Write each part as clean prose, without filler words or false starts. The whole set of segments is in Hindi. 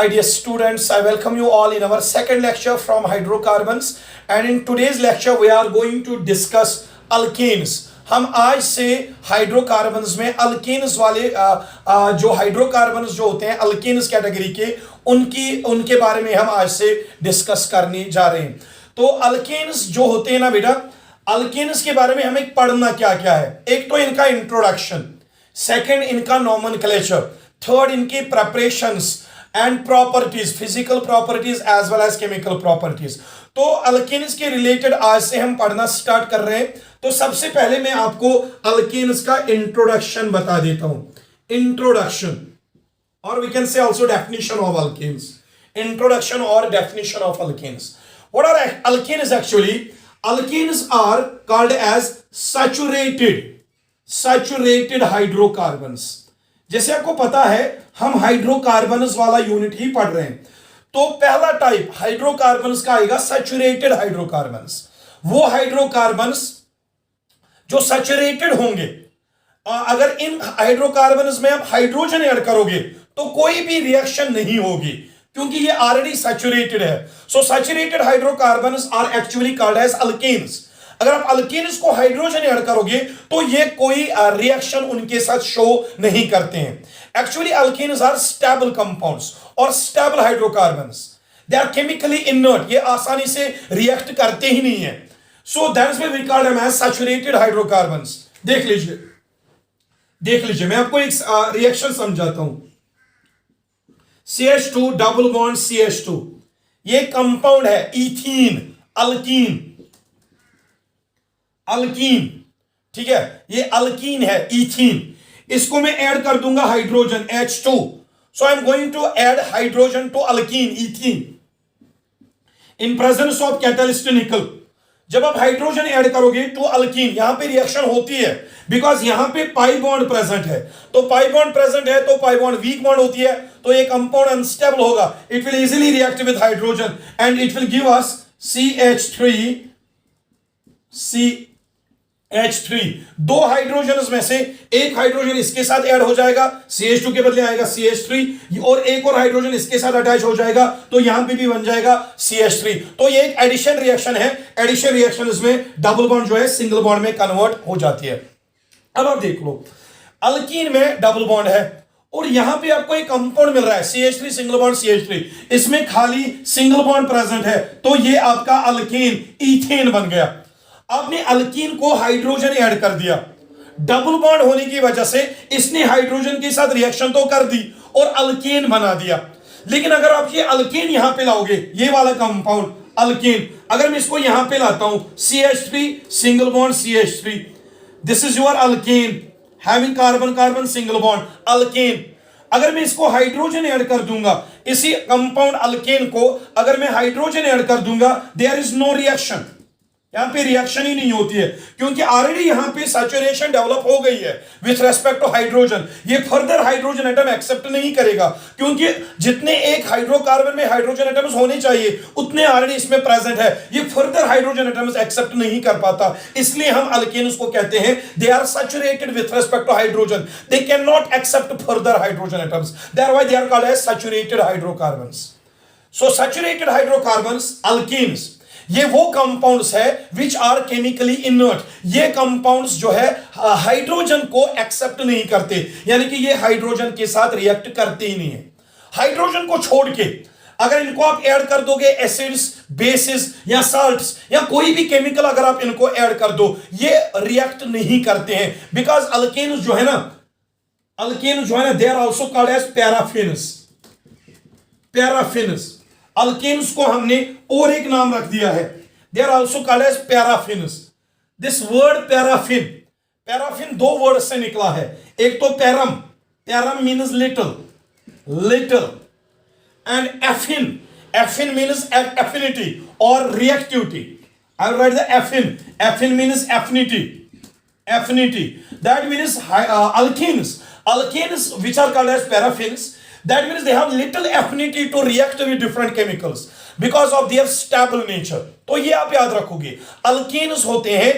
Hi dear students, I welcome you all in our second lecture from hydrocarbons, and in today's lecture we are going to discuss alkenes. हम आज से हाइड्रोकार्बन्स में अल्केन्स वाले जो हाइड्रोकार्बन्स जो होते हैं अल्केन्स कैटेगरी के उनके बारे में हम आज से डिस्कस करने जा रहे हैं। तो अल्केन्स जो होते हैं ना बेटा, अल्केन्स के बारे में हमें पढ़ना क्या क्या है। एक तो इनका इंट्रोडक्शन, सेकंड इनका नॉमेनक्लेचर, थर्ड इनकी preparations and properties, physical properties as well as chemical properties. तो अल्केन्स के रिलेटेड आज से हम पढ़ना स्टार्ट कर रहे हैं। तो सबसे पहले मैं आपको अल्केन्स का इंट्रोडक्शन बता देता हूं। इंट्रोडक्शन और we can say also definition of alkanes. Introduction और definition of alkanes. What are alkanes actually? Alkanes are called as saturated hydrocarbons. जैसे आपको पता है हम हाइड्रोकार्बन्स वाला यूनिट ही पढ़ रहे हैं। तो पहला टाइप हाइड्रोकार्बन्स का आएगा सैचुरेटेड हाइड्रोकार्बन्स। वो हाइड्रोकार्बन्स जो सैचुरेटेड होंगे, अगर इन हाइड्रोकार्बन्स में आप हाइड्रोजन ऐड करोगे तो कोई भी रिएक्शन नहीं होगी क्योंकि ये ऑलरेडी सैचुरेटेड है। So saturated hydrocarbons are actually called as alkanes. अगर आप अल्केन्स को हाइड्रोजन ऐड करोगे तो ये कोई रिएक्शन उनके साथ शो नहीं करते हैं। Actually alkanes are stable compounds और stable hydrocarbons. They are chemically inert, ये आसानी से रिएक्ट करते ही नहीं है। So that's why we call them as saturated hydrocarbons. देख लीजिए मैं आपको एक रिएक्शन समझाता हूं। CH2 डबल बॉन्ड CH2, ये कंपाउंड है इथीन, अल्कीन, ठीक है, ये अल्कीन है इथीन। इसको मैं ऐड कर दूंगा hydrogen H2, so I am going to add hydrogen to alkene ethene in presence of catalyst nickel. जब आप हाइड्रोजन ऐड करोगे टू अल्कीन, यहां पे रिएक्शन होती है बिकॉज यहां पे पाई बॉन्ड प्रेजेंट है। तो पाई बॉन्ड प्रेजेंट है तो पाई बॉन्ड वीक बॉन्ड होती है, तो ये कंपाउंड अनस्टेबल होगा। It will easily react with hydrogen and it will give us CH3। दो हाइड्रोजन में से एक हाइड्रोजन इसके साथ ऐड हो जाएगा, CH2 के बदले आएगा CH3, और एक और हाइड्रोजन इसके साथ अटैच हो जाएगा तो यहां पे भी बन जाएगा CH3। तो ये एक एडिशन रिएक्शन है। एडिशन रिएक्शन इसमें डबल बॉन्ड जो है सिंगल बॉन्ड में कन्वर्ट हो जाती है। अब आप देख लो, अल्कीन में डबल बॉन्ड है और यहां पे आपको एक कंपाउंड मिल रहा है CH3 सिंगल बॉन्ड CH3, इसमें खाली सिंगल बॉन्ड प्रेजेंट है, तो ये आपका अल्कीन इथेन बन गया। आपने अल्कीन को हाइड्रोजन ऐड कर दिया, डबल बॉन्ड होने की वजह से इसने हाइड्रोजन के साथ रिएक्शन तो कर दी और अल्केन बना दिया। लेकिन अगर आप ये अल्केन यहां पे लाओगे, ये वाला कंपाउंड अल्केन, अगर मैं इसको यहां पे लाता हूं CH3 single bond CH3, this is your alkane having carbon carbon single bond alkane. अगर मैं इसको हाइड्रोजन ऐड कर दूंगा, इसी कंपाउंड अल्केन को अगर मैं हाइड्रोजन ऐड कर दूंगा, देयर इज नो रिएक्शन, यहां पे रिएक्शन ही नहीं होती है क्योंकि ऑलरेडी यहां पे सैचुरेशन डेवलप हो गई है विथ रेस्पेक्ट टू हाइड्रोजन। ये फर्दर हाइड्रोजन एटम एक्सेप्ट नहीं करेगा क्योंकि जितने एक हाइड्रोकार्बन में हाइड्रोजन एटम्स होने चाहिए उतने ऑलरेडी इसमें प्रेजेंट है। ये फर्दर हाइड्रोजन एटम्स एक्सेप्ट नहीं कर पाता, इसलिए हम अल्केन्स को कहते हैं they are saturated with respect to hydrogen, they can not accept further hydrogen atoms, thereby they are called as saturated hydrocarbons. So saturated hydrocarbons alkanes, ये वो कंपाउंड्स है विच आर केमिकली इनर्ट। ये कंपाउंड्स जो है हाइड्रोजन को एक्सेप्ट नहीं करते, यानी कि ये हाइड्रोजन के साथ रिएक्ट करते ही नहीं है। हाइड्रोजन को छोड़ के अगर इनको आप ऐड कर दोगे एसिड्स, बेसिस या साल्ट्स या कोई भी केमिकल अगर आप इनको ऐड कर दो, ये रिएक्ट नहीं करते हैं बिकॉज अल्केन्स जो है ना they are also called as paraffins. Alkanes को हमने और एक नाम रख दिया है, they are also called as paraffins. This word paraffin दो वर्ड से निकला है। एक तो parum means little and affin means affinity और reactivity. I write the affin means affinity, that means alkenes which are called as paraffins, that means they have little affinity to react with different chemicals because of their stable nature। तो ये आप याद रखोगे, अल्केन्स होते हैं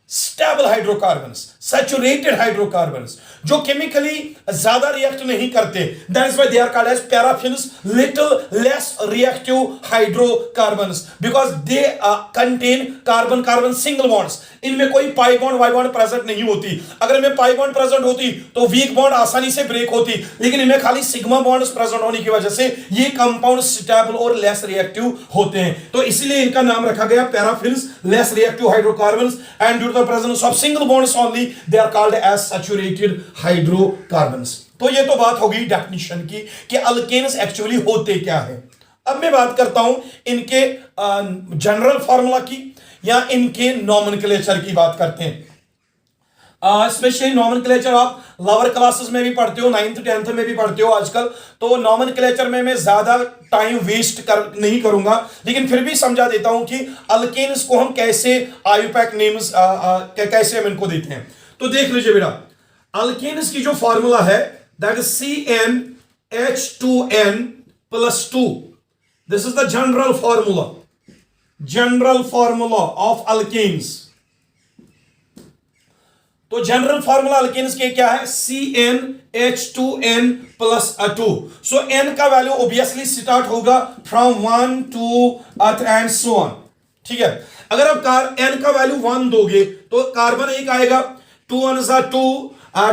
स्टेबल हाइड्रोकार्बन्स, सैचुरेटेड हाइड्रोकार्बन्स, जो केमिकली ज्यादा रिएक्ट नहीं करते, that is why they are called as paraffins, little less reactive hydrocarbons, because they contain carbon carbon single bonds. इनमें कोई पाई बॉन्ड वाई बॉन्ड प्रेजेंट नहीं होती। अगर इनमें पाई बॉन्ड प्रेजेंट होती तो वीक बॉन्ड आसानी से ब्रेक होती, लेकिन इनमें खाली सिग्मा बॉन्ड्स प्रेजेंट होने की वजह से ये कंपाउंड स्टेबल और लेस रिएक्टिव होते हैं। तो इसलिए इनका नाम रखा गया paraffins, less reactive hydrocarbons, and due to the presence of single bonds only they are called as saturated hydrocarbons. तो ये तो बात होगी डेफिनिशन की कि अल्केन्स एक्चुअली होते क्या है। अब मैं बात करता हूं इनके जनरल फार्मूला की या इनके नॉमेनक्लेचर की बात करते हैं। स्पेशली नॉमेनक्लेचर आप लोअर क्लासेस में भी पढ़ते हो, 9th 10th में भी पढ़ते हो आजकल, तो नॉमेनक्लेचर में मैं ज्यादा टाइम वेस्ट नहीं करूंगा, लेकिन फिर भी समझा देता हूं कि अल्केन्स को हम कैसे आयुपैक नेम्स कैसे हम इनको देते हैं। तो देख लीजिए बेटा, अल्केन्स की जो फार्मूला है that is CnH2n+2। This is the general formula of alkanes. तो जनरल फार्मूला अल्केन्स के क्या है? CnH2n+2। सो n का वैल्यू ऑब्वियसली स्टार्ट होगा from 1 to earth and so on. ठीक है, अगर आप n का वैल्यू 1 दोगे तो कार्बन एक आएगा, 2 1 is 2,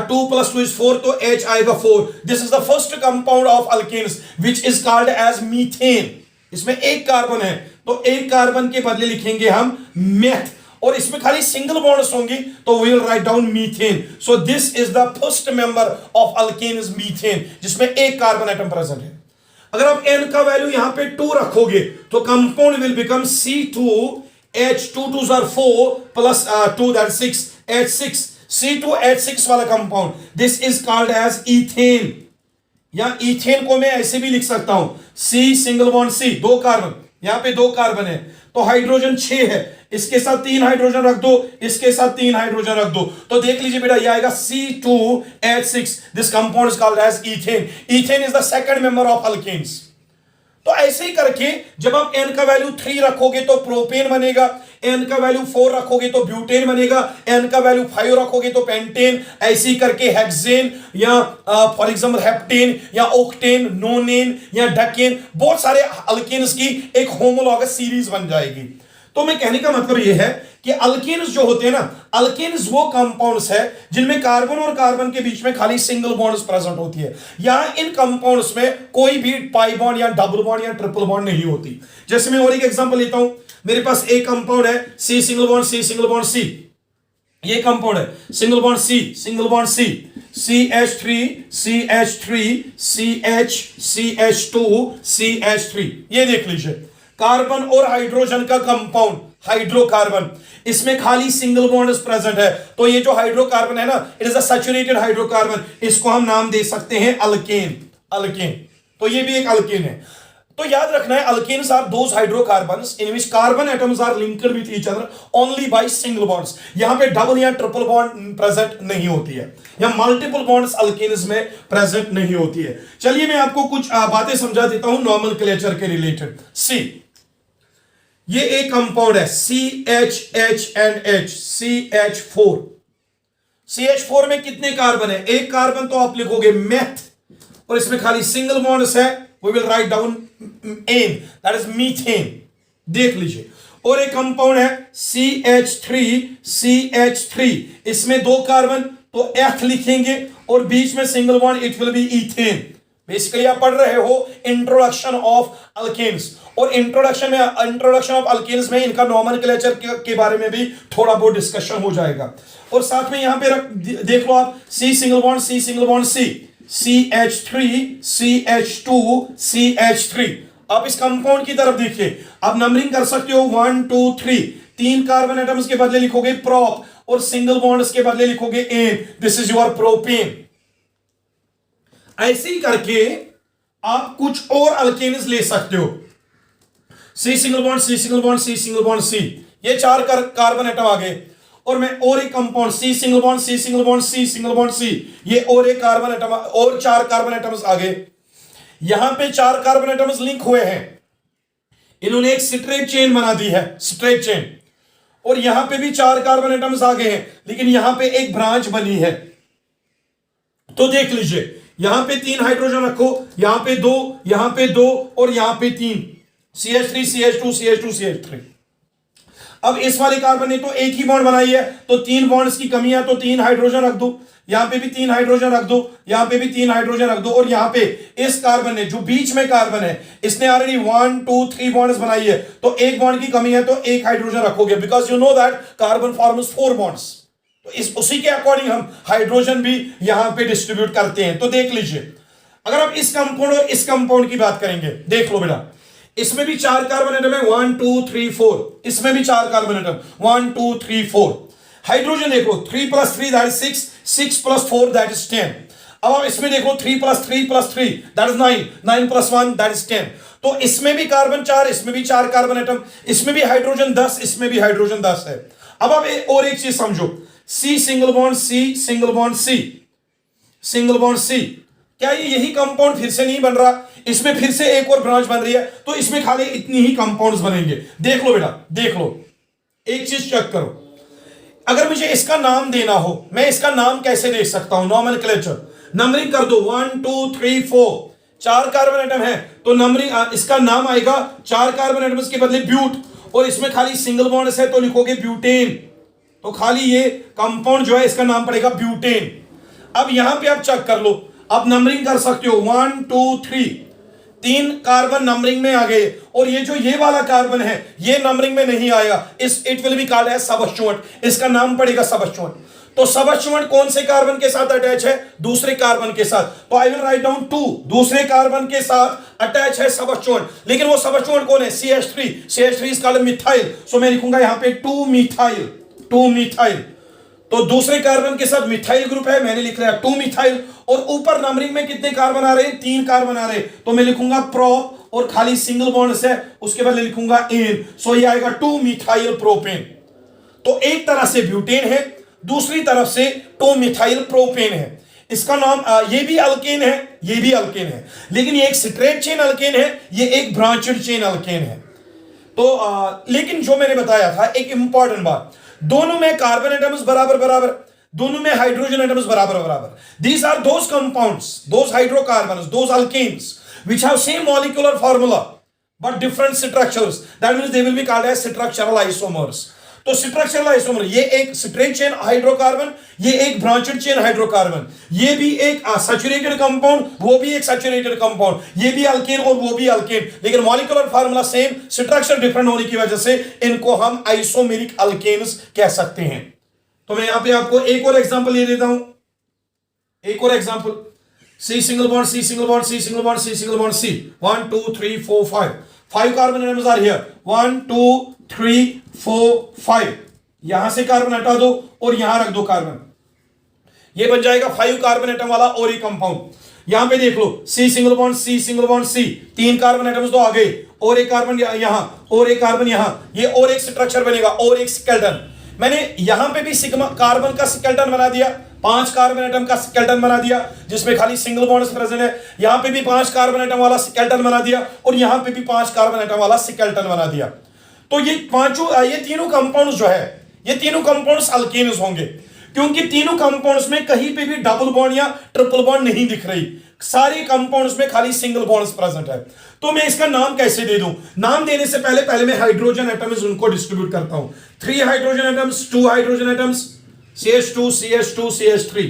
2 + 2 is 4, तो H आएगा 4। This is the first compound of alkanes which is called as methane. इसमें एक कार्बन है तो एक कार्बन के बदले लिखेंगे हम मेथ, और इसमें खाली सिंगल बॉन्ड्स होंगी तो we will write down methane. So this is the first member of alkane is methane, जिसमें एक कार्बन एटम प्रेजेंट है। अगर आप n का वैल्यू यहां पे 2 रखोगे तो compound will become C2H2 2s are 4 plus 2 that is 6 H6, C2H6 वाला compound, this is called as ethane. या इथेन को मैं ऐसे भी लिख सकता हूं, C single bond C, 2 carbon, यहां पे 2 कार्बन है तो हाइड्रोजन 6 है, इसके साथ 3 हाइड्रोजन रख दो, इसके साथ 3 हाइड्रोजन रख दो, तो देख लीजिए बेटा ये आएगा C2H6। This compound is called as ethane. Ethane is the second member of alkanes. तो ऐसे ही करके जब आप n का वैल्यू 3 रखोगे तो प्रोपेन बनेगा, n का वैल्यू 4 रखोगे तो ब्यूटेन बनेगा, n का वैल्यू 5 रखोगे तो पेंटेन, ऐसे ही करके हेक्सेन या फॉर एग्जांपल हेप्टेन या ऑक्टेन, नोनेन या डकेन, बहुत सारे अल्केन्स की एक होमोलॉगस सीरीज बन जाएगी। तो मैं कहने का मतलब यह है कि अल्केन्स जो होते हैं ना, अल्केन्स वो कंपाउंड्स है जिनमें कार्बन और कार्बन के बीच में खाली सिंगल बॉन्ड्स प्रेजेंट होती है। यहां इन कंपाउंड्स में कोई भी पाई बॉन्ड या डबल बॉन्ड या ट्रिपल बॉन्ड नहीं होती। जैसे मैं और एक एग्जांपल लेता हूं, मेरे पास एक कंपाउंड है C single bond C single bond C, ये कंपाउंड है single bond C single bond C, CH3 CH3 CH CH2 CH3, ये देख लीजिए कार्बन और हाइड्रोजन का कंपाउंड हाइड्रोकार्बन, इसमें खाली सिंगल बॉन्ड्स प्रेजेंट है, तो ये जो हाइड्रोकार्बन है ना, it is a saturated hydrocarbon, इसको हम नाम दे सकते हैं अल्केन। अल्केन, तो ये भी एक अल्केन है। तो याद रखना है alkanes are those hydrocarbons in which carbon atoms are linked with each other only by single bonds. यहां पे डबल या ट्रिपल बॉन्ड प्रेजेंट नहीं होती है, या मल्टीपल बॉन्ड्स अल्केन्स में प्रेजेंट नहीं होती है। चलिए मैं आपको कुछ बातें समझा देता हूं नॉमेनक्लेचर के रिलेटेड। सी, ये एक कंपाउंड है CHH CH4। CH4 में कितने कार्बन है? एक कार्बन, तो आप लिखोगे मेथ, और इसमें खाली सिंगल बॉन्ड्स है, we will write down ane, that is methane. देख लीजिए, और एक कंपाउंड है CH3, इसमें 2 कार्बन, तो F लिखेंगे, और बीच में single bond, it will B ethane. Basically आप पढ़ रहे हो इंट्रोडक्शन ऑफ अल्केन्स, और इंट्रोडक्शन ऑफ अल्केन्स में इनका नॉमेनक्लेचर के बारे में भी थोड़ा बहुत डिस्कशन हो जाएगा। और साथ में यहां पे देख लो आप C single bond C, CH3 CH2 CH3। आप इस कंपाउंड की तरफ देखिए, आप नंबरिंग कर सकते हो 1 2 3, 3 कार्बन एटम्स के बदले लिखोगे प्रोप, और सिंगल बॉन्ड्स के बदले लिखोगे ane, this is your propane. ऐसे ही करके आप कुछ और अल्केन्स ले सकते हो, C single bond C single bond C single bond C, ये 4 कार्बन एटम आ गए, और मैं और एक compound C single bond C single bond C single bond C, ये और एक कार्बन एटम, और 4 कार्बन एटम्स आ गए। यहां पे 4 कार्बन एटम्स लिंक हुए हैं, इन्होंने एक स्ट्रेट चेन बना दी है, स्ट्रेट चेन, और यहां पे भी 4 कार्बन एटम्स आ गए हैं, लेकिन यहां पे एक ब्रांच बनी है। तो देख लीजिए, यहां पे 3 हाइड्रोजन रखो, यहां पे 2, यहां पे 2 और यहां पे 3, CH3 CH2 CH2 CH3। अब इस वाले कार्बन ने तो एक ही बॉन्ड बनाई है, तो 3 बॉन्ड्स की कमी है, तो 3 हाइड्रोजन रख दो, यहां पे भी 3 हाइड्रोजन रख दो, यहां पे भी 3 हाइड्रोजन रख दो, और यहां पे इस कार्बन ने जो बीच में कार्बन है इसने ऑलरेडी 1 2 3 बॉन्ड्स बनाई है, तो एक बॉन्ड की कमी है, तो एक हाइड्रोजन रखोगे, because you know that carbon forms 4 bonds. तो इस उसी के अकॉर्डिंग हम हाइड्रोजन भी यहां पे डिस्ट्रीब्यूट करते हैं। तो देख लीजिए, अगर आप इस कंपाउंड और इस कंपाउंड की बात करेंगे, देख लो बेटा, इसमें भी 4 कार्बन एटम है, 1 2 3 4, इसमें भी 4 कार्बन एटम, 1 2 3 4। हाइड्रोजन देखो, 3 + 3 दैट इज 6, 6 + 4 दैट इज 10। अब आप इसमें देखो, 3 + 3 + 3 दैट इज 9, 9 + 1 दैट इज 10। तो इसमें भी कार्बन 4, इसमें भी 4 कार्बन एटम, इसमें भी हाइड्रोजन 10, इसमें भी हाइड्रोजन 10 है। अब आप और एक चीज समझो, C single bond C single bond C single bond C, क्या ये यही कंपाउंड फिर से नहीं बन रहा? इसमें फिर से एक और ब्रांच बन रही है, तो इसमें खाली इतनी ही कंपाउंड्स बनेंगे। देख लो बेटा, देख लो, एक चीज चेक करो, अगर मुझे इसका नाम देना हो, मैं इसका नाम कैसे दे सकता हूं? नॉमेनक्लेचर, नंबरिंग कर दो, 1 2 3 4, 4 कार्बन एटम है, तो नंबरिंग इसका नाम आएगा 4 कार्बन एटम्स के बदले ब्यूट, और इसमें खाली सिंगल बॉन्ड है तो लिखोगे ब्यूटेन। तो खाली ये कंपाउंड जो है इसका नाम पड़ेगा ब्यूटेन। अब यहां पे आप चेक कर लो, आप नंबरिंग कर सकते हो, 1 2 3, 3 कार्बन नंबरिंग में आ गए, और ये जो ये वाला कार्बन है ये नंबरिंग में नहीं आएगा, इस it will be called as substituent, इसका नाम पड़ेगा सबस्टिट्यूएंट। तो सबस्टिट्यूएंट कौन से कार्बन के साथ अटैच है? दूसरे कार्बन के साथ। तो आई विल राइट डाउन 2, दूसरे कार्बन के साथ अटैच है सबस्टिट्यूएंट, लेकिन वो सबस्टिट्यूएंट कौन है? CH3, CH3 is called methyl, सो मैं लिखूंगा यहां पे 2 मिथाइल, 2 मिथाइल। तो दूसरे कार्बन के साथ मिथाइल ग्रुप है, मैंने लिख लिया 2 मिथाइल, और ऊपर नंबरिंग में कितने कार्बन आ रहे हैं? 3 कार्बन आ रहे हैं, तो मैं लिखूंगा प्रो, और खाली सिंगल बॉन्ड से उसके बाद लिखूंगा एन, सो ये आएगा 2 मिथाइल प्रोपेन। तो एक तरह से ब्यूटेन है, दूसरी तरफ से 2 मिथाइल प्रोपेन है। इसका नाम ये भी अल्केन है, ये भी अल्केन है, लेकिन ये एक स्ट्रेट चेन अल्केन है, ये एक ब्रांचेड चेन अल्केन है। तो लेकिन जो मैंने बताया था एक इंपॉर्टेंट बात, दोनों में कार्बन एटम्स बराबर बराबर, दोनों में हाइड्रोजन एटम्स बराबर बराबर। These are those compounds, those hydrocarbons, those alkanes which have same molecular formula but different structures, that means they will be called as structural isomers। तो स्ट्रक्चरल आइसोमर, ये एक स्ट्रेट चेन हाइड्रोकार्बन, ये एक ब्रांचेड चेन हाइड्रोकार्बन, ये भी एक सैचुरेटेड कंपाउंड, वो भी एक सैचुरेटेड कंपाउंड, ये भी अल्केन और वो भी अल्केन, लेकिन molecular formula same, structure different होने की वजह से इनको हम आइसोमेरिक अल्केन्स कह सकते हैं। तो मैं यहां पे आपको एक और एग्जांपल ले देता हूं, एक और example, C single bond C single bond C single bond C single bond C, 1 2 3 4 5 carbon atoms are here, 1 2 3 4 5, यहां से कार्बन हटा दो और यहां रख दो कार्बन, ये बन जाएगा 5 कार्बन एटम वाला और एक कंपाउंड। यहां पे देख लो, C single bond C single bond C, 3 carbon atoms तो आ गए, और एक कार्बन यहां और एक कार्बन यहां, ये और एक स्ट्रक्चर बनेगा और एक स्केलेटन। मैंने यहां पे भी सिग्मा कार्बन का स्केलेटन बना दिया, 5 कार्बन एटम का स्केलेटन बना दिया जिसमें खाली सिंगल बॉन्ड्स प्रेजेंट है, यहां पे भी 5 कार्बन एटम वाला स्केलेटन बना दिया, और यहां पे भी 5 कार्बन एटम वाला स्केलेटन बना दिया। तो ये ये तीनों कंपाउंड्स जो है, ये तीनों कंपाउंड्स अल्केन्स होंगे, क्योंकि तीनों कंपाउंड्स में कहीं पे भी डबल बॉन्ड या ट्रिपल बॉन्ड नहीं दिख रही, सारे कंपाउंड्स में खाली सिंगल बॉन्ड्स प्रेजेंट है। तो मैं इसका नाम कैसे दे दूं? नाम देने से पहले मैं हाइड्रोजन एटम्स उनको डिस्ट्रीब्यूट करता हूं, 3 hydrogen atoms, 2 hydrogen atoms, CH2 CH2 CH3,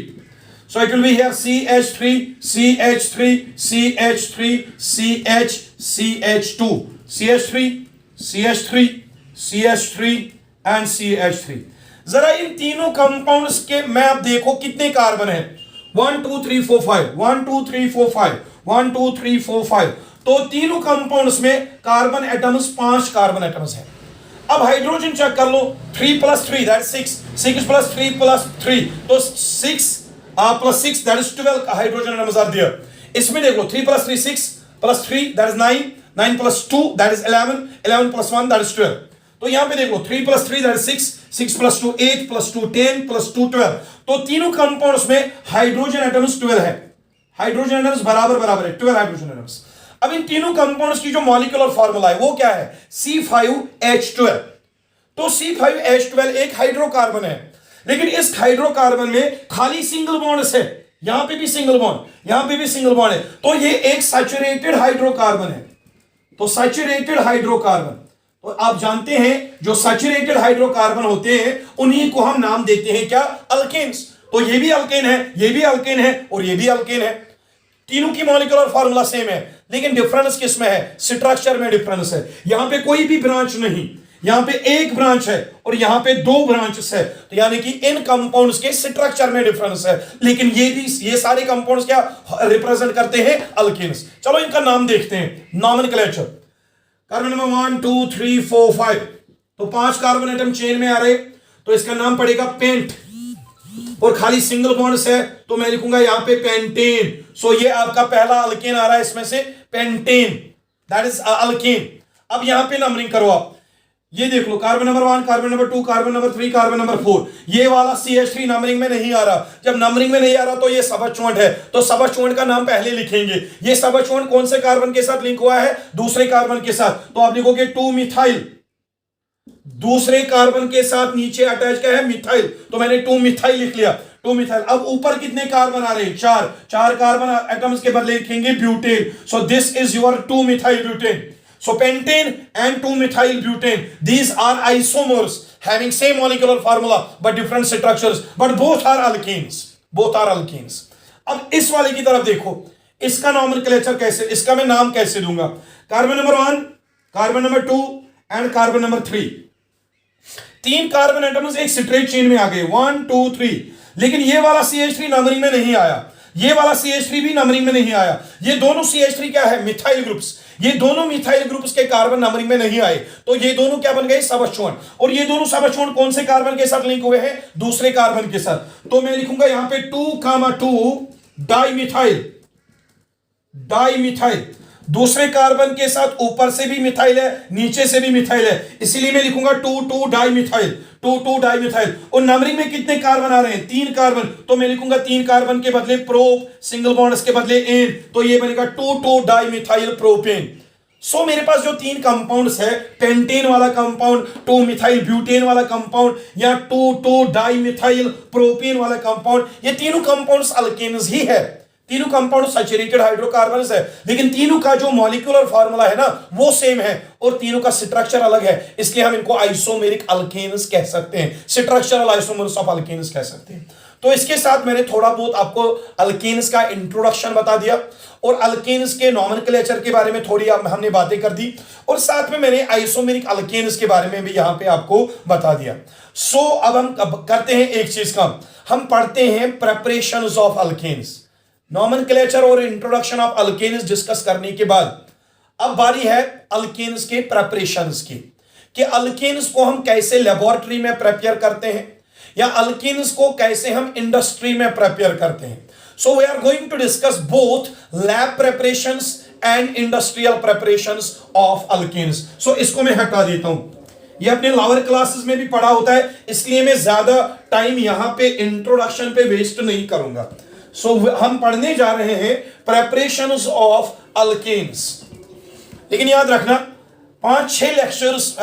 so it will be here CH3 CH3 CH3 CH CH2 CH3 CH3 CH3 and CH3। जरा इन तीनों कंपाउंड्स के मैं आप देखो कितने कार्बन है, 1 2 3 4 5, 1 2 3 4 5, 1 2 3 4 5, तो तीनों कंपाउंड्स में कार्बन एटम्स 5 कार्बन एटम्स है। अब हाइड्रोजन चेक कर लो, 3 + 3 दैट 6, 6 + 3 + 3, तो 6 + 6 that is 12 hydrogen atoms are there. इसमें देख लो, 3 + 3 6 + 3 that is 9, 9 + 2 that is 11, 11 + 1 that is 12। तो यहां पे देखो, 3 + 3 दैट इज 6, 6 + 2 8 + 2 10 + 2 12, तो तीनों कंपाउंड्स में हाइड्रोजन एटम्स 12 है, हाइड्रोजन एटम्स बराबर बराबर है, 12 हाइड्रोजन एटम्स। अब इन तीनों कंपाउंड्स की जो मॉलिक्यूलर फार्मूला है वो क्या है? C5H12। तो C5H12 एक हाइड्रोकार्बन है, लेकिन इस हाइड्रोकार्बन में खाली सिंगल बॉन्ड्स है, यहां पे भी सिंगल बॉन्ड, यहां पे भी सिंगल बॉन्ड है, तो ये एक सैचुरेटेड हाइड्रोकार्बन है। तो सैचुरेटेड हाइड्रोकार्बन, तो आप जानते हैं जो सैचुरेटेड हाइड्रोकार्बन होते हैं उन्हीं को हम नाम देते हैं क्या, अल्केन्स। तो ये भी अल्केन है, ये भी अल्केन है और ये भी अल्केन है। तीनों की मॉलिक्यूलर फार्मूला सेम है, लेकिन डिफरेंस किसमें है, स्ट्रक्चर में डिफरेंस है। यहां पे कोई भी ब्रांच नहीं, यहां पे एक ब्रांच है और यहां पे दो ब्रांचेस है, तो यानी कि इन कंपाउंड्स के स्ट्रक्चर में डिफरेंस है, लेकिन ये सारे कंपाउंड्स क्या रिप्रेजेंट करते हैं, अल्केन्स। चलो इनका नाम देखते हैं, नॉमेनक्लेचर। कार्बन नंबर 1 2 3 4 5, तो 5 कार्बन एटम चेन में आ रहे, तो इसका नाम पड़ेगा पेंट, और खाली सिंगल बॉन्ड्स है तो मैं लिखूंगा यहां पे पेंटेन। सो ये आपका पहला अल्केन आ रहा है इसमें से, पेंटेन, दैट इज अल्केन। अब यहां पे नंबरिंग करो आप, ये देख लो, carbon number 1, carbon number 2, carbon number 3, carbon number 4, ये वाला CH3 नंबरिंग में नहीं आ रहा। जब नंबरिंग में नहीं आ रहा तो ये सबस्टिट्यूएंट है, तो सबस्टिट्यूएंट का नाम पहले लिखेंगे। ये सबस्टिट्यूएंट कौन से कार्बन के साथ लिंक हुआ है, दूसरे कार्बन के साथ, तो आप लिखोगे 2 मिथाइल, दूसरे कार्बन के साथ नीचे अटैच क्या है, मिथाइल, तो मैंने 2 मिथाइल लिख लिया, 2 मिथाइल। अब ऊपर कितने कार्बन आ रहे हैं, 4 कार्बन एटम्स के बदले लिखेंगे butane, so this is your 2 methyl butane. So pentane and 2-methyl butane, these are isomers having same molecular formula but different structures, but both are alkenes, both are alkenes. अब इस वाले की तरफ देखो, इसका नॉमेनक्लेचर कैसे, इसका मैं नाम कैसे दूंगा, carbon number 1, carbon number 2 and carbon number 3। 3 carbon atoms एक स्ट्रेट चेन में आ गए, 1 2 3, लेकिन ये वाला CH3 नंबरिंग में नहीं आया, ये वाला CH3 भी नंबरिंग में नहीं आया। ये दोनों CH3 क्या है, मिथाइल ग्रुप्स, ये दोनों मिथाइल ग्रुप्स के कार्बन नंबरिंग में नहीं आए, तो ये दोनों क्या बन गए, सबस्टिट्यूएंट। और ये दोनों सबस्टिट्यूएंट कौन से कार्बन के साथ लिंक हुए हैं, दूसरे कार्बन के साथ, तो मैं लिखूंगा यहां पे 2,2 डाइमिथाइल, डाइमिथाइल, दूसरे कार्बन के साथ ऊपर से भी मिथाइल है, नीचे से भी मिथाइल है, इसीलिए मैं लिखूंगा 2,2 डाइमिथाइल, 2,2 डाइमिथाइल। और नंबरिंग में कितने कार्बन आ रहे हैं, 3 कार्बन, तो मैं लिखूंगा 3 कार्बन के बदले प्रोप, सिंगल बॉन्ड के बदले एन, तो ये बनेगा 2,2 डाइमिथाइल प्रोपेन। सो मेरे पास जो 3 कंपाउंड्स है, पेंटेन वाला कंपाउंड, 2 मिथाइल ब्यूटेन वाला कंपाउंड, या 2,2 डाइमिथाइल प्रोपेन वाला कंपाउंड, ये तीनों कंपाउंड्स अल्केन्स ही है, तीनों कंपाउंड सैचुरेटेड हाइड्रोकार्बन्स है, लेकिन तीनों का जो मॉलिक्यूलर फार्मूला है ना वो सेम है और तीनों का स्ट्रक्चर अलग है, इसलिए हम इनको आइसोमेरिक अल्केन्स कह सकते हैं, स्ट्रक्चरल आइसोमर्स ऑफ अल्केन्स कह सकते हैं। तो इसके साथ मैंने थोड़ा बहुत आपको अल्केन्स का इंट्रोडक्शन बता दिया और अल्केन्स के नॉमेनक्लेचर के बारे में थोड़ी हमने बातें कर दी, और साथ में मैंने आइसोमेरिक अल्केन्स के बारे में भी यहां पे आपको बता दिया। सो अब हम करते हैं एक चीज का, हम पढ़ते हैं प्रेपरेशंस ऑफ अल्केन्स। नॉमेनक्लेचर और इंट्रोडक्शन ऑफ अल्केन्स डिस्कस करने के बाद अब बारी है अल्केन्स के प्रेपरेशंस की, कि अल्केन्स को हम कैसे लेबोरेटरी में प्रिपेयर करते हैं या अल्केन्स को कैसे हम इंडस्ट्री में प्रिपेयर करते हैं। So we are going to discuss both lab preparations and industrial preparations of alkanes. So इसको मैं हटा देता हूं, ये अपने लोअर क्लासेस में भी पढ़ा होता है, इसलिए मैं ज्यादा टाइम यहां पे इंट्रोडक्शन पे वेस्ट नहीं करूंगा। सो हम पढ़ने जा रहे हैं प्रेपरेशंस ऑफ अल्केन्स, लेकिन याद रखना 5-6 लेक्चर्स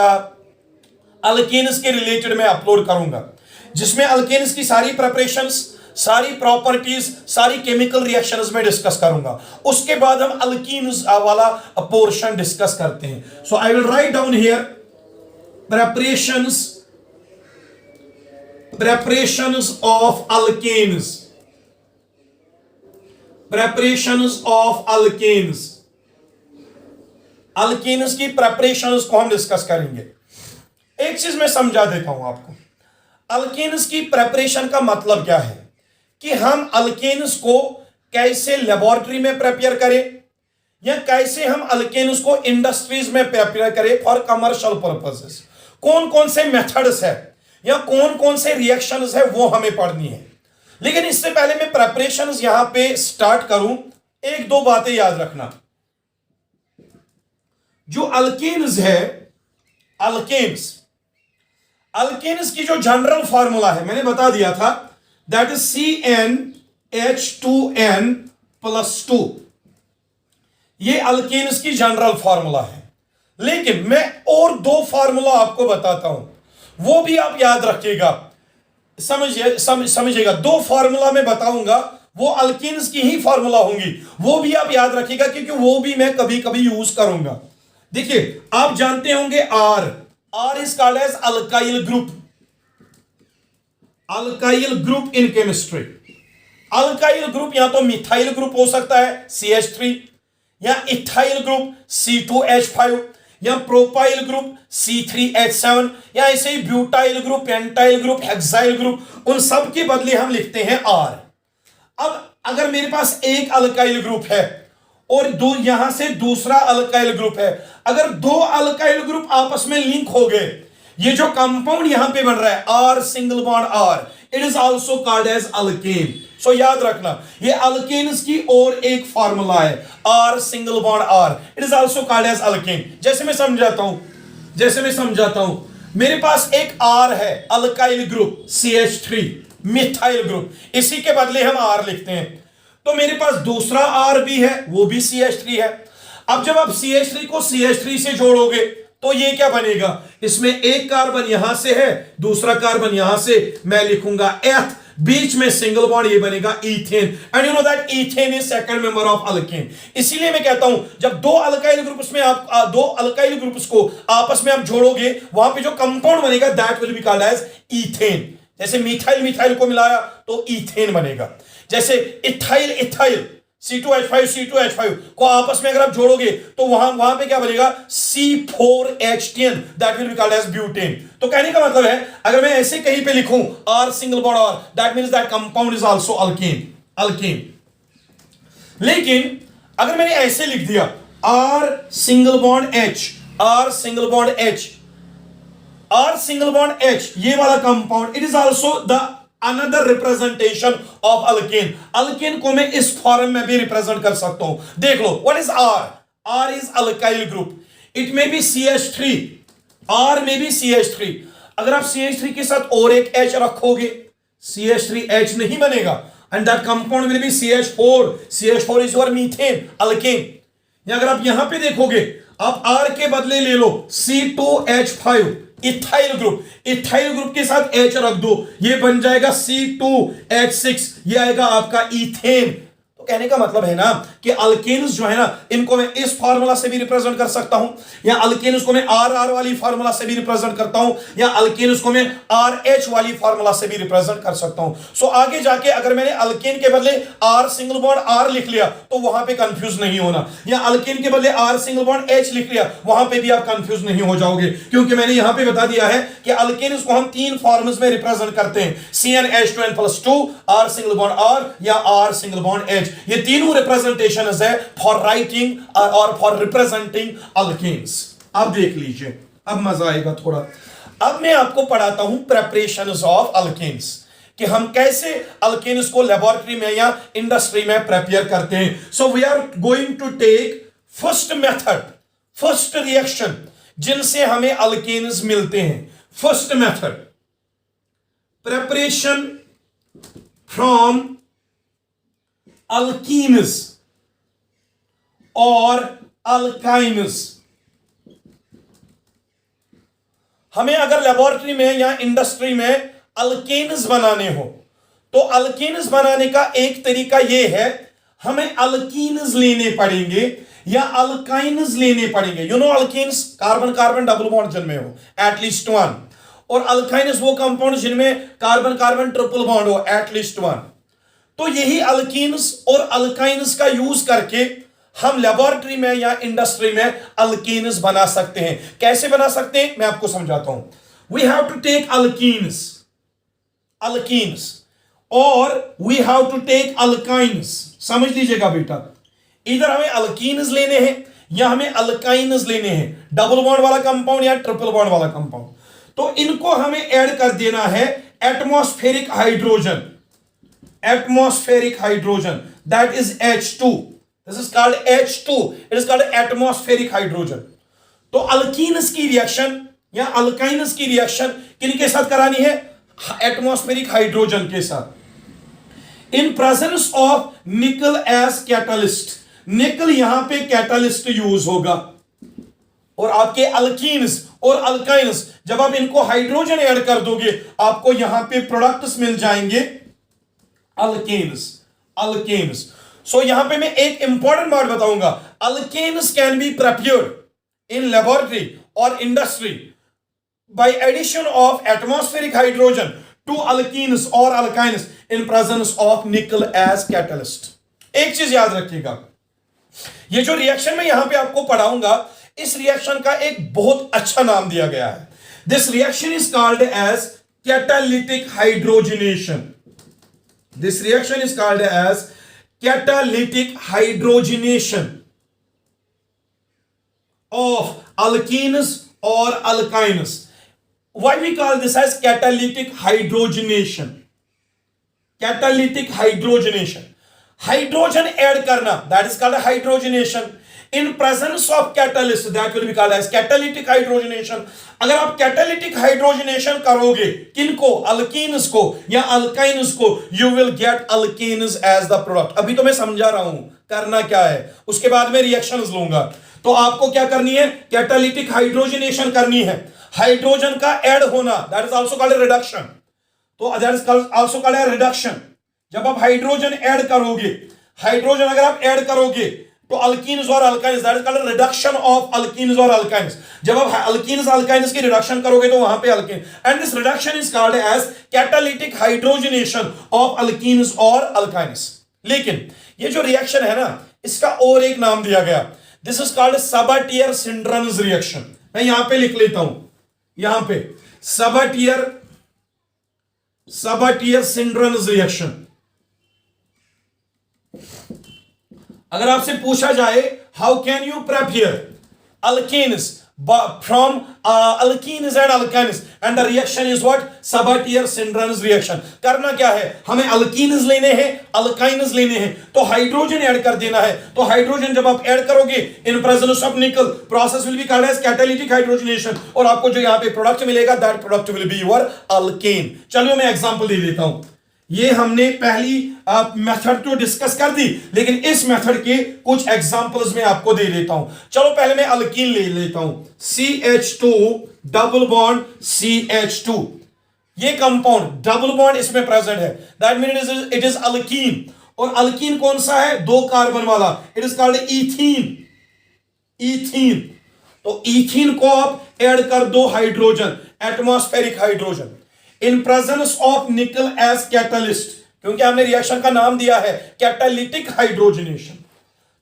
अल्केन्स के रिलेटेड मैं अपलोड करूंगा, जिसमें अल्केन्स की सारी प्रेपरेशंस, सारी प्रॉपर्टीज, सारी केमिकल रिएक्शंस में डिस्कस करूंगा। उसके बाद हम अल्कीन्स वाला पोर्शन डिस्कस करते हैं। So I will write down here preparations of alkanes, preparations of alkanes, alkanes की प्रेपरेशंस को हम डिस्कस करेंगे। एक चीज मैं समझा देता हूं आपको, अल्केन्स की प्रेपरेशन का मतलब क्या है, कि हम अल्केन्स को कैसे लेबोरेटरी में प्रिपेयर करें या कैसे हम अल्केन्स को इंडस्ट्रीज में प्रिपेयर करें फॉर कमर्शियल पर्पसेस। कौन कौन से मेथड्स है या कौन कौन से रिएक्शंस है वो हमें पढ़नी है। लेकिन इससे पहले मैं प्रेपरेशंस यहां पे स्टार्ट करूं, एक दो बातें याद रखना। जो अल्केन्स है, अल्केन्स की जो जनरल फार्मूला है मैंने बता दिया था, दैट इज CnH2n+2। ये अल्केन्स की जनरल फार्मूला है, लेकिन मैं और 2 फार्मूला आपको बताता हूं। वो भी आप याद रखिएगा। समझिएगा, दो फॉर्मूला मैं बताऊंगा, वो अल्कीन्स की ही फॉर्मूला होंगी, वो भी आप याद रखिएगा क्योंकि वो भी मैं कभी कभी यूज करूंगा। देखिए, आप जानते होंगे R is called as alkyl group, alkyl group in chemistry. Alkyl group या तो मिथाइल ग्रुप हो सकता है CH3, या इथाइल ग्रुप C2H5, या प्रोपाइल ग्रुप C3H7, या ऐसे ही butyl group, pentyl group, hexyl group, उन सब के बदले हम लिखते हैं R। अब अगर मेरे पास एक अल्काइल ग्रुप है और दो यहां से दूसरा अल्काइल ग्रुप है, अगर दो अल्काइल ग्रुप आपस में लिंक हो गए, ये जो कंपाउंड यहां पे बन रहा है R single bond R, it is also called as alkane. So याद रखना, ये अल्केन्स की और एक फार्मूला है, R single bond R, it is also called as alkane. जैसे मैं समझाता हूं, मेरे पास एक R है alkyl group CH3 methyl group, इसी के बदले हम R लिखते हैं। तो मेरे पास दूसरा R भी है, वो भी CH3 है। अब जब आप CH3 को CH3 से जोड़ोगे तो ये क्या बनेगा, इसमें एक कार्बन यहां से है, दूसरा कार्बन यहां से, मैं लिखूंगा F, बीच में सिंगल बॉन्ड, ये बनेगा ethane. And you know that ethane is second member of alkane. इसीलिए मैं कहता हूं, जब दो अल्काइल ग्रुप्स में आप दो अल्काइल ग्रुप्स को आपस में आप जोड़ोगे, वहां पे जो कंपाउंड बनेगा that will be called as ethane. जैसे मिथाइल मिथाइल को मिलाया तो इथेन बनेगा। जैसे इथाइल इथाइल C2H5 को आपस में अगर आप जोड़ोगे तो वहां पे क्या बनेगा, C4H10, that will be called as butane. तो कहने का मतलब है, अगर मैं ऐसे कहीं पे लिखूं R single bond R, that means that compound is also alkane. लेकिन अगर मैंने ऐसे लिख दिया R single bond H, R single bond H, R single bond H, ये वाला compound, it is also the another representation of alkane. Alkane को मैं इस फॉर्म में भी रिप्रेजेंट कर सकता हूं। देख लो, what is R is alkyl group, it may be CH3, R में भी CH3। अगर आप CH3 के साथ और एक H रखोगे, CH3H नहीं बनेगा, and that compound will be CH4 is your methane alkane. या अगर आप यहां पे देखोगे, आप R के बदले ले लो C2H5 इथाइल ग्रुप के साथ H रख दो, ये बन जाएगा C2H6, ये आएगा आपका इथेन। तो कहने का मतलब है ना कि अल्केन्स जो है ना, इनको मैं इस फार्मूला से भी रिप्रेजेंट कर सकता हूं, या अल्केन्स को मैं RR वाली फार्मूला से भी रिप्रेजेंट करता हूं, या अल्केन्स को मैं RH वाली फार्मूला से भी रिप्रेजेंट कर सकता हूं। सो आगे जाके अगर मैंने अल्केन के बदले R सिंगल बॉन्ड R लिख लिया तो वहां पे कंफ्यूज नहीं होना, या अल्केन के बदले R सिंगल बॉन्ड H लिख लिया, वहां पे भी आप कंफ्यूज नहीं हो जाओगे, क्योंकि मैंने यहां पे बता दिया है कि अल्केन्स को हम तीन फॉर्म्स में रिप्रेजेंट करते हैं, CnH2n+2, R single bond R, या R सिंगल बॉन्ड H। ये तीनों रिप्रेजेंटेशन है फॉर राइटिंग और फॉर रिप्रेजेंटिंग अल्केन्स। अब देख लीजिए, अब मजा आएगा थोड़ा। अब मैं आपको पढ़ाता हूं प्रेपरेशंस ऑफ अल्केन्स, कि हम कैसे अल्केन्स को लेबोरेटरी में या इंडस्ट्री में प्रिपेयर करते हैं। So we are going to take first method, first reaction जिनसे हमें अल्केन्स मिलते हैं। First method, preparation from alkenes और अल्काइन्स। हमें अगर लेबोरेटरी में या इंडस्ट्री में अल्केन्स बनाने हो, तो अल्केन्स बनाने का एक तरीका यह है, हमें अल्कीन्स लेने पड़ेंगे या अल्काइन्स लेने पड़ेंगे। You know alkenes, carbon carbon double bond जिनमें हो एटलीस्ट वन, और अल्काइन्स वो कंपाउंड जिनमें कार्बन कार्बन ट्रिपल बॉन्ड हो एटलीस्ट वन। तो यही अल्कीन्स और अल्काइन्स का यूज करके हम लेबोरेटरी में या इंडस्ट्री में अल्कीन्स बना सकते हैं। कैसे बना सकते हैं मैं आपको समझाता हूं। We have to take alkenes और we have to take alkynes. समझ लीजिएगा बेटा, इधर हमें अल्कीन्स लेने हैं या हमें अल्काइन्स लेने हैं, डबल बॉन्ड वाला कंपाउंड या ट्रिपल बॉन्ड वाला कंपाउंड। तो इनको हमें ऐड कर देना है atmospheric hydrogen, that is H2. This is called H2. It is called atmospheric hydrogen. तो अल्कीन्स की रिएक्शन या अल्काइन्स की रिएक्शन किनके साथ करानी है, एटमॉस्फेरिक हाइड्रोजन के साथ, in presence of nickel as catalyst. Nickel यहां पे कैटलिस्ट यूज होगा, और आपके अल्कीन्स और अल्काइन्स, जब आप इनको हाइड्रोजन ऐड कर दोगे आपको यहां पे प्रोडक्ट्स मिल जाएंगे अल्केन्स। अल्केन्स सो यहां पे मैं एक इंपॉर्टेंट बात बताऊंगा, alkanes can be prepared in laboratory और industry by addition of atmospheric hydrogen to alkenes or alkynes in presence of nickel as catalyst। एक चीज याद रखिएगा, ये जो रिएक्शन में यहां पे आपको पढ़ाऊंगा इस रिएक्शन का एक बहुत अच्छा नाम दिया गया है। This reaction is called as catalytic hydrogenation. This reaction is called as catalytic hydrogenation of alkenes or alkynes। Why we call this as catalytic hydrogenation? Catalytic hydrogenation, hydrogen add करना, that is called hydrogenation in presence of catalyst, that will be called as catalytic hydrogenation। अगर आप कैटालिटिक हाइड्रोजनेशन करोगे किनको, अल्कीन्स को या अल्काइन्स को, you will get alkenes as the product. अभी तो मैं समझा रहा हूं करना क्या है, उसके बाद में रिएक्शंस लूंगा। तो आपको क्या करनी है, कैटालिटिक हाइड्रोजनेशन करनी है, हाइड्रोजन का ऐड होना, that is also called reduction. तो that is also called reduction. जब आप हाइड्रोजन ऐड करोगे, हाइड्रोजन अगर आप ऐड करोगे तो अल्कीन्स और alkynes, that is called reduction of alkenes और अल्काइन्स। जब आप अल्कीन्स अल्काइन्स की रिडक्शन करोगे तो वहां पे alkene, and this reduction is called as catalytic hydrogenation of alkenes और अल्काइन्स। लेकिन ये जो रिएक्शन है ना, इसका और एक नाम दिया गया, this is called सबटियर Senderens reaction. मैं यहां पे लिख लेता हूं, यहां पे सबटियर सिंड्रन्स रिएक्शन। अगर आपसे पूछा जाए how can you prepare alkanes from alkenes and alkynes and the reaction is what, Sabatier Senderens reaction. करना क्या है, हमें अल्कीन्स लेने हैं, अल्काइन्स लेने हैं, तो हाइड्रोजन ऐड कर देना है। तो हाइड्रोजन जब आप ऐड करोगे in presence of nickel, process will be called as catalytic hydrogenation, और आपको जो यहां पे प्रोडक्ट मिलेगा that product will be your alkane. चलिए मैं एग्जांपल दे देता हूं। ये हमने पहली मेथड तो डिस्कस कर दी, लेकिन इस मेथड के कुछ एग्जांपल्स में आपको दे देता हूं। चलो पहले मैं अल्कीन ले लेता हूं, CH2 डबल बॉन्ड CH2, ये कंपाउंड डबल बॉन्ड इसमें प्रेजेंट है, that means it is alkyne. और अल्कीन कौन सा है, 2 कार्बन वाला, it is called ethene. Ethene, तो ईथीन को आप ऐड कर दो hydrogen, atmospheric hydrogen in presence of nickel as catalyst, क्योंकि हमने रिएक्शन का नाम दिया है कैटालिटिक हाइड्रोजनेशन।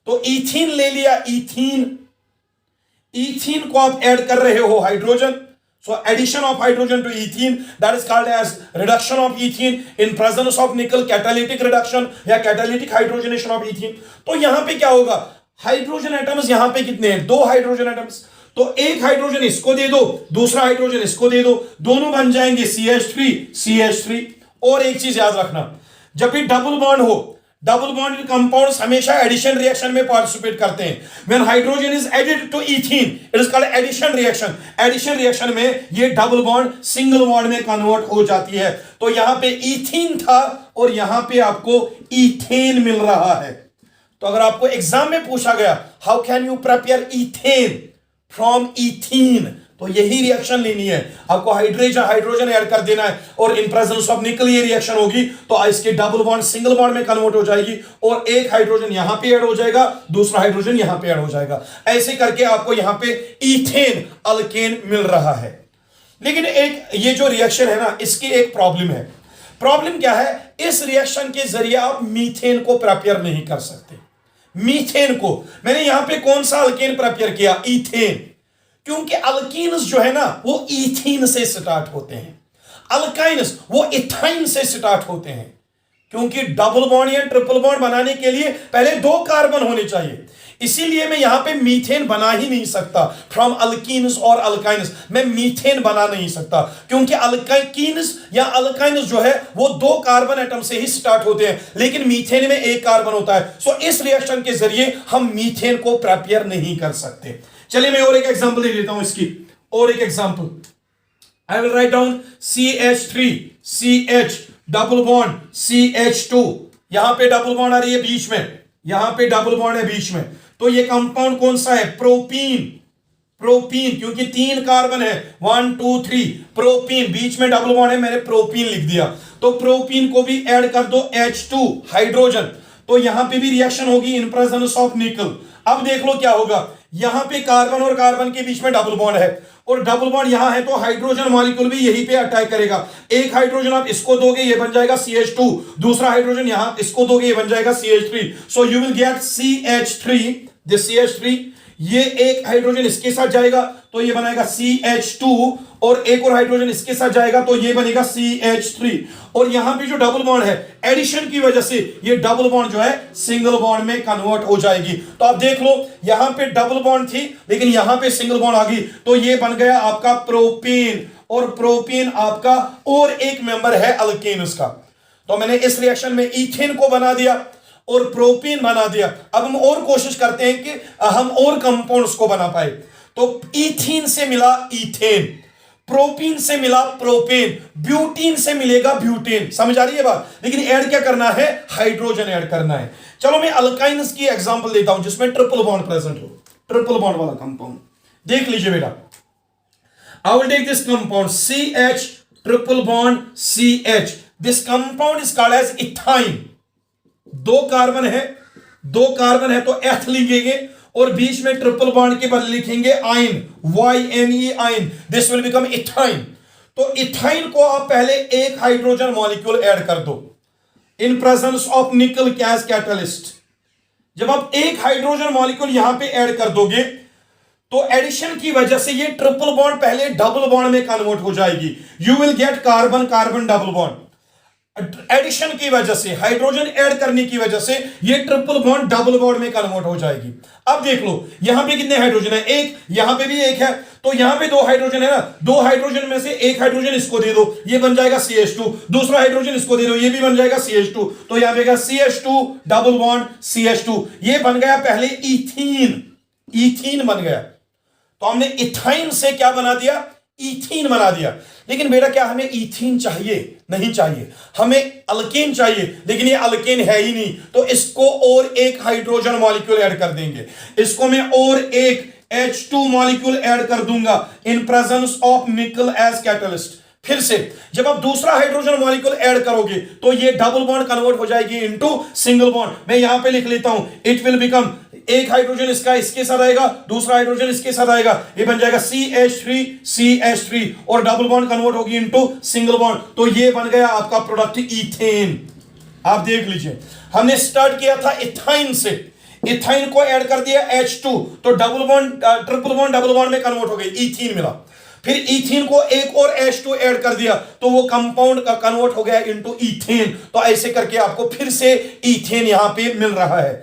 तो ईथीन ले लिया, ईथीन को आप ऐड कर रहे हो hydrogen, so addition of hydrogen to ethene, that is called as reduction of ethene in presence of nickel, catalytic reduction या कैटालिटिक हाइड्रोजनेशन ऑफ ईथीन। तो यहां पे क्या होगा, हाइड्रोजन एटम्स यहां पे कितने हैं, 2 हाइड्रोजन एटम्स, तो एक हाइड्रोजन इसको दे दो, दूसरा हाइड्रोजन इसको दे दो, दोनों बन जाएंगे CH3। और एक चीज याद रखना, जब भी डबल बॉन्ड हो, डबल बॉन्ड कंपाउंड्स हमेशा एडिशन रिएक्शन में पार्टिसिपेट करते हैं। When hydrogen is added to ethene it is called addition reaction. Addition reaction में ये डबल बॉन्ड सिंगल बॉन्ड में कन्वर्ट हो जाती है। तो यहां पे ईथीन था और यहां पे आपको ईथेन मिल रहा है। तो अगर आपको एग्जाम में पूछा गया how can you prepare ethane from ethene, तो यही रिएक्शन लेनी है, आपको हाइड्रोजन ऐड कर देना है, और इन प्रेजेंस ऑफ निकल ये रिएक्शन होगी तो इसके डबल बॉन्ड सिंगल बॉन्ड में कन्वर्ट हो जाएगी, और एक हाइड्रोजन यहां पे ऐड हो जाएगा, दूसरा हाइड्रोजन यहां पे ऐड हो जाएगा। ऐसे करके आपको यहां पे ईथेन अल्केन मिल रहा है। लेकिन एक ये जो रिएक्शन है ना, इसकी एक प्रॉब्लम है। प्रॉब्लम क्या है, इस रिएक्शन के जरिए आप मीथेन को प्रिपेयर नहीं कर सकते। मीथेन को मैंने यहां पे कौन सा अल्केन प्रिपेयर किया, ईथेन, क्योंकि अल्कीन्स जो है ना वो ईथीन से स्टार्ट होते हैं, अल्काइन्स वो इथाइन से स्टार्ट होते हैं, क्योंकि डबल बॉन्ड या ट्रिपल बॉन्ड बनाने के लिए पहले 2 कार्बन होने चाहिए। इसीलिए मैं यहां पे मीथेन बना ही नहीं सकता फ्रॉम अल्कीन्स और अल्काइन्स, मैं मीथेन बना नहीं सकता, क्योंकि अल्कीन्स या अल्काइन्स जो है वो 2 कार्बन एटम से ही स्टार्ट होते हैं, लेकिन मीथेन में 1 कार्बन होता है। सो इस रिएक्शन के जरिए हम मीथेन को प्रिपेयर नहीं कर सकते। चलिए मैं और एक एग्जांपल दे देता हूं इसकी, और एक example, I will write down CH3 CH double bond CH2, यहां पे डबल बॉन्ड आ रही है बीच में, यहां पे डबल बॉन्ड है बीच में, तो ये कंपाउंड कौन सा है, प्रोपीन। प्रोपीन, क्योंकि 3 कार्बन है, 1 2 3, प्रोपीन, बीच में डबल बॉन्ड है, मैंने प्रोपीन लिख दिया। तो प्रोपीन को भी ऐड कर दो, H2 हाइड्रोजन, तो यहां पे भी रिएक्शन होगी इन प्रेजेंस ऑफ निकल। अब देख लो क्या होगा, यहां पे कार्बन और कार्बन के बीच में डबल बॉन्ड है, और डबल बॉन्ड यहां है, तो हाइड्रोजन मॉलिक्यूल भी यहीं पे अटैक करेगा। एक हाइड्रोजन आप इसको दोगे, ये बन जाएगा CH2, दूसरा हाइड्रोजन यहां इसको दोगे, ये बन जाएगा CH3। So you will gate CH3, this CH3, ये एक हाइड्रोजन इसके साथ जाएगा तो ये बनाएगा CH2, और एक और हाइड्रोजन इसके साथ जाएगा तो ये बनेगा CH3। और यहां पे जो डबल बॉन्ड है, एडिशन की वजह से ये डबल बॉन्ड जो है सिंगल बॉन्ड में कन्वर्ट हो जाएगी। तो आप देख लो, यहां पे डबल बॉन्ड थी लेकिन यहां पे सिंगल बॉन्ड आ गई, तो ये बन गया आपका प्रोपेन, और प्रोपेन आपका और एक मेंबर है अल्केन्स का। तो मैंने इस रिएक्शन में इथेन को बना दिया और प्रोपीन बना दिया। अब हम और कोशिश करते हैं कि हम और कंपाउंड्स को बना पाए। तो इथीन से मिला इथेन, प्रोपीन से मिला प्रोपेन, ब्यूटीन से मिलेगा ब्यूटेन। समझ आ रही है बात? लेकिन ऐड क्या करना है? हाइड्रोजन ऐड करना है। चलो मैं अल्काइन्स की एग्जांपल देता हूं जिसमें ट्रिपल बॉन्ड प्रेजेंट हो, ट्रिपल बॉन्ड वाला कंपाउंड देख लीजिए बेटा। I will take this compound CH triple bond CH, this compound is called as ethyne. 2 carbon है तो एथ लिखेंगे, और बीच में ट्रिपल बॉन्ड के बदले लिखेंगे आइन, YNE आइन, दिस विल बिकम इथाइन। तो इथाइन को आप पहले एक हाइड्रोजन मॉलिक्यूल ऐड कर दो इन प्रेजेंस ऑफ निकल कैज कैटलिस्ट। जब आप एक हाइड्रोजन मॉलिक्यूल यहां पे ऐड कर दोगे तो एडिशन की वजह से ये ट्रिपल बॉन्ड पहले डबल बॉन्ड में कन्वर्ट हो जाएगी। You will get carbon carbon double bond. Addition की वजह से, हाइड्रोजन ऐड करने की वजह से ये ट्रिपल बॉन्ड डबल बॉन्ड में कन्वर्ट हो जाएगी। अब देख लो यहां पे कितने हाइड्रोजन है? एक, यहां पे भी एक है, तो यहां पे 2 हाइड्रोजन है ना, 2 हाइड्रोजन में से एक हाइड्रोजन इसको दे दो, ये बन जाएगा CH2, दूसरा हाइड्रोजन इसको दे दो, ये भी बन जाएगा CH2, तो यहां पे CH2 डबल बॉन्ड CH2, ये बन गया पहले इथीन, इथीन बन गया। तो हमने इथाइन से क्या बना दिया? इथीन बना दिया। लेकिन बेटा क्या हमें इथीन चाहिए? नहीं चाहिए, हमें अल्केन चाहिए, लेकिन ये अल्केन है ही नहीं, तो इसको और एक हाइड्रोजन मॉलिक्यूल ऐड कर देंगे। इसको मैं और एक H2 मॉलिक्यूल ऐड कर दूंगा in presence of nickel as catalyst. फिर से जब आप दूसरा हाइड्रोजन मॉलिक्यूल ऐड करोगे तो ये डबल बॉन्ड कन्वर्ट हो जाएगी इनटू सिंगल बॉन्ड। मैं यहां पे लिख लेता हूं, इट विल बिकम, एक हाइड्रोजन इसका इसके साथ आएगा, दूसरा हाइड्रोजन इसके साथ आएगा, ये बन जाएगा CH3 CH3, और डबल बॉन्ड कन्वर्ट होगी इनटू सिंगल बॉन्ड, तो ये बन गया आपका प्रोडक्ट इथेन। आप देख लीजिए, हमने स्टार्ट किया था इथाइन से, इथाइन को ऐड कर दिया H2, तो double bond triple bond double bond में कन्वर्ट हो गई, इथीन मिला। फिर इथीन को एक और H2 ऐड कर दिया तो वो कंपाउंड का कन्वर्ट हो गया इनटू इथेन। तो ऐसे करके आपको फिर से इथेन यहां पे मिल रहा है।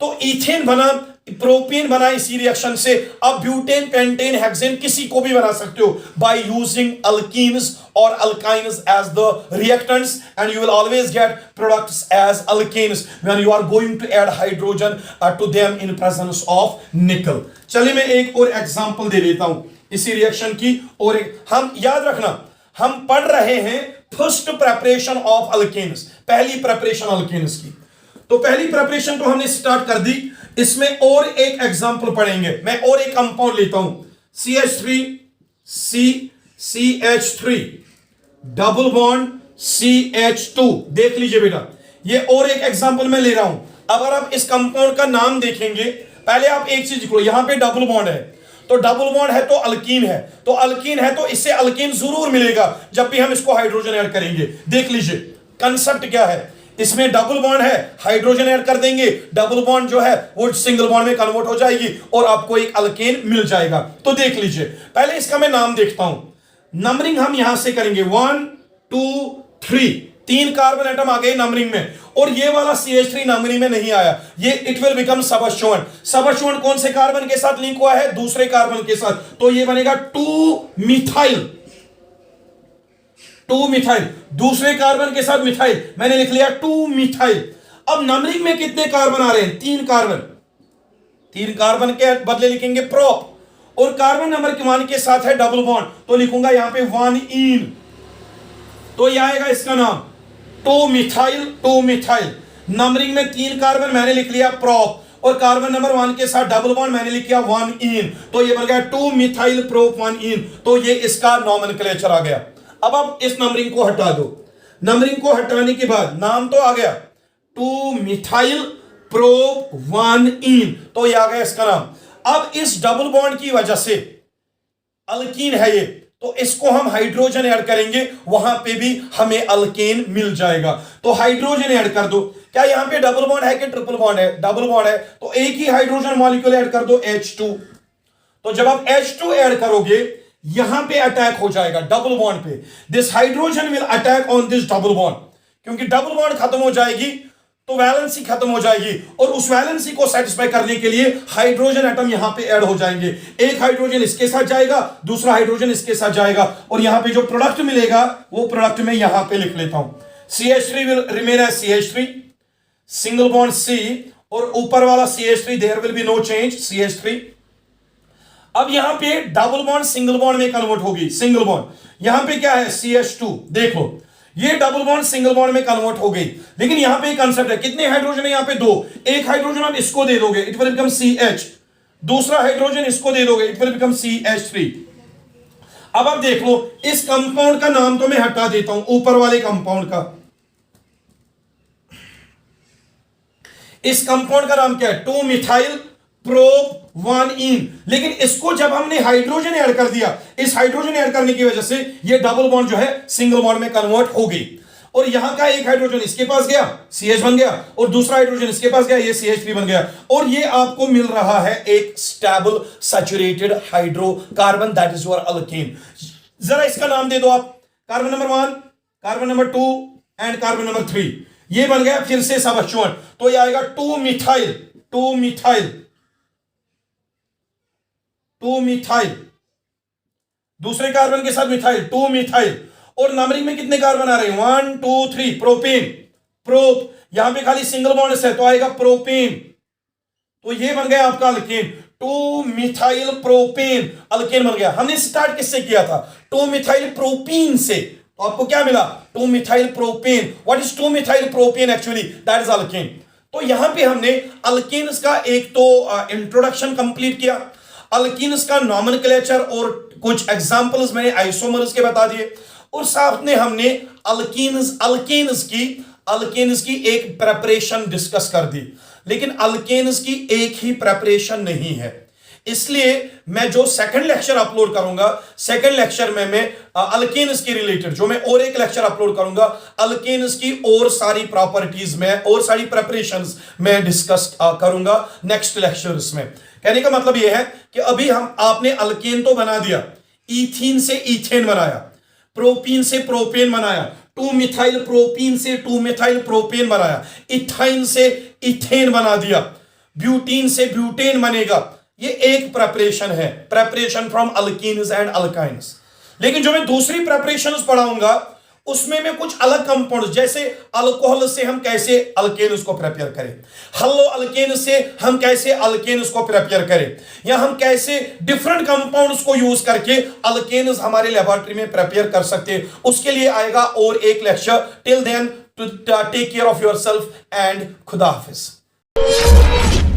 तो इथेन बना, प्रोपेन बना इसी रिएक्शन से। अब ब्यूटेन, पेंटेन, हेक्सेन किसी को भी बना सकते हो बाय यूजिंग अल्कीन्स और alkynes as the reactants, and you will always get products as alkanes when you are going to add hydrogen to them in presence of nickel. चलिए मैं एक और एग्जांपल दे देता हूं इसी रिएक्शन की। और एक, हम याद रखना, हम पढ़ रहे हैं फर्स्ट प्रेपरेशन ऑफ अल्केन्स, पहली प्रेपरेशन अल्केन्स की। तो पहली प्रेपरेशन तो हमने स्टार्ट कर दी, इसमें और एक एग्जांपल पढ़ेंगे। मैं और एक कंपाउंड लेता हूं, CH3 CH3 double bond CH2। देख लीजिए बेटा, ये और एक एग्जांपल मैं ले रहा हूं। अगर आप इस कंपाउंड का नाम देखेंगे, पहले आप एक चीज लिखो, यहां पे डबल बॉन्ड है, तो डबल बॉन्ड है तो अल्कीन है, तो अल्कीन है तो इससे अल्कीन जरूर मिलेगा जब भी हम इसको हाइड्रोजन ऐड करेंगे। देख लीजिए कंसेप्ट क्या है, इसमें डबल बॉन्ड है, हाइड्रोजन ऐड कर देंगे, डबल बॉन्ड जो है वो सिंगल बॉन्ड में कन्वर्ट हो जाएगी और आपको एक अल्केन मिल जाएगा। तो देख लीजिए, पहले इसका मैं नाम देखता हूं, नंबरिंग हम यहां से करेंगे 1 2 3, 3 कार्बन एटम आ गए नंबरिंग में, और ये वाला CH3 नंबरिंग में नहीं आया, ये इट विल बिकम सबस्टोन। सबस्टोन कौन से कार्बन के साथ लिंक हुआ है? दूसरे कार्बन के साथ, तो ये बनेगा 2 मिथाइल, 2 मिथाइल, दूसरे कार्बन के साथ मिथाइल, मैंने लिख लिया 2 मिथाइल। अब नंबरिंग में कितने कार्बन आ रहे हैं? 3 कार्बन, 3 कार्बन के बदले लिखेंगे प्रोप, और कार्बन नंबर के मान के साथ है डबल बॉन्ड, तो लिखूंगा यहां पे 1 इन, तो यह आएगा इसका नाम 2 मिथाइल, 2 मिथाइल। नंबरिंग में 3 कार्बन मैंने लिख लिया प्रोप, और कार्बन नंबर 1 के साथ डबल बॉन्ड मैंने लिख किया 1 इन, तो ये बन गया 2 मिथाइल प्रोप 1 इन, तो ये इसका नॉमेनक्लेचर आ गया। अब आप इस नंबरिंग को हटा दो, नंबरिंग को हटाने के बाद नाम तो आ गया 2 मिथाइल प्रोप 1 इन, तो ये आ गया इसका नाम। अब इस डबल बॉन्ड की वजह से अल्कीन है ये, तो इसको हम हाइड्रोजन ऐड करेंगे, वहां पे भी हमें अल्केन मिल जाएगा। तो हाइड्रोजन ऐड कर दो। क्या यहां पे डबल बॉन्ड है कि ट्रिपल बॉन्ड है? डबल बॉन्ड है, तो एक ही हाइड्रोजन मॉलिक्यूल ऐड कर दो H2। तो जब आप H2 ऐड करोगे यहां पे अटैक हो जाएगा डबल बॉन्ड पे, this hydrogen will attack on this double bond, क्योंकि डबल बॉन्ड खत्म हो जाएगी तो वैलेंसी खत्म हो जाएगी, और उस वैलेंसी को सेटिस्फाई करने के लिए हाइड्रोजन एटम यहां पे ऐड हो जाएंगे। एक हाइड्रोजन इसके साथ जाएगा, दूसरा हाइड्रोजन इसके साथ जाएगा, और यहां पे जो प्रोडक्ट मिलेगा वो प्रोडक्ट में यहां पे लिख लेता हूं, CH3 will remain as CH3, single bond C, और ऊपर वाला CH3 there will be no change, CH3। अब यहां पे डबल बॉन्ड सिंगल बॉन्ड में कन्वर्ट होगी, सिंगल बॉन्ड यहां पे क्या है CH2, देख लो ये डबल बॉन्ड सिंगल बॉन्ड में कन्वर्ट हो गई। लेकिन यहां पे एक कांसेप्ट है, कितने हाइड्रोजन है यहां पे? 2। एक हाइड्रोजन आप इसको दे दोगे, इट विल बिकम CH, दूसरा हाइड्रोजन इसको दे दोगे, इट विल बिकम CH3। अब आप देख लो इस कंपाउंड का नाम तो मैं हटा देता हूं, ऊपर वाले कंपाउंड का, इस कंपाउंड का नाम क्या है? 2 मिथाइल प्रोप 1 इन। लेकिन इसको जब हमने हाइड्रोजन ऐड कर दिया, इस हाइड्रोजन ऐड करने की वजह से ये डबल बॉन्ड जो है सिंगल बॉन्ड में कन्वर्ट हो गई, और यहां का एक हाइड्रोजन इसके पास गया CH बन गया, और दूसरा हाइड्रोजन इसके पास गया ये CH3 बन गया, और ये आपको मिल रहा है एक stable saturated hydrocarbon, that is your alkane. जरा इसका नाम दे दो आप, carbon number 1, carbon number 2 and carbon number 3, ये बन गया फिर से सब H1, तो ये आएगा 2 मिथाइल 2 मिथाइल 2 मिथाइल, दूसरे कार्बन के साथ मिथाइल 2 मिथाइल, और नंबरिंग में कितने कार्बन आ रहे हैं? 1 2 3, प्रोपेन, प्रोप, यहां पे खाली सिंगल बॉन्ड है तो आएगा प्रोपेन, तो ये बन गया आपका अल्केन, 2 मिथाइल प्रोपेन, अल्केन बन गया। हमने स्टार्ट किससे किया था? 2 मिथाइल प्रोपीन से, तो आपको क्या मिला? 2 methyl propane. What is 2 methyl propane? Actually that is alkane. तो यहां पे हमने अल्केन्स का एक तो इंट्रोडक्शन कंप्लीट किया, अल्कीन्स का नॉमेनक्लेचर और कुछ एग्जांपल्स मैंने आइसोमर्स के बता दिए, और साथ में हमने अल्केन्स की एक प्रेपरेशन डिस्कस कर दी। लेकिन अल्केन्स की एक ही प्रेपरेशन नहीं है, इसलिए मैं जो सेकंड लेक्चर अपलोड करूंगा, सेकंड लेक्चर में मैं अल्केन्स के रिलेटेड जो मैं और एक लेक्चर अपलोड करूंगा, अल्केन्स की और सारी प्रॉपर्टीज में और सारी प्रेपरेशंस मैं डिस्कस करूंगा नेक्स्ट लेक्चर्स में। कहने का मतलब यह है कि अभी आपने अल्केन तो बना दिया, इथीन से इथेन बनाया, प्रोपीन से प्रोपेन बनाया, 2 मिथाइल प्रोपीन से 2 मिथाइल प्रोपेन बनाया, इथाइन से इथेन बना दिया, ब्यूटीन से ब्यूटेन बनेगा। ये एक प्रेपरेशन है, preparation from alkenes and alkynes. लेकिन जो मैं दूसरी प्रेपरेशंस पढ़ाऊंगा उसमें मैं कुछ अलग कंपाउंड, जैसे अल्कोहल से हम कैसे अल्केन्स को प्रिपेयर करें, हलो अल्केन से हम कैसे अल्केन्स को प्रिपेयर करें, या हम कैसे डिफरेंट कंपाउंड्स को यूज करके अल्केन्स हमारे लेबोरेटरी में प्रिपेयर कर सकते हैं, उसके लिए आएगा और एक lecture. Till then take care of yourself and खुदा हाफिज।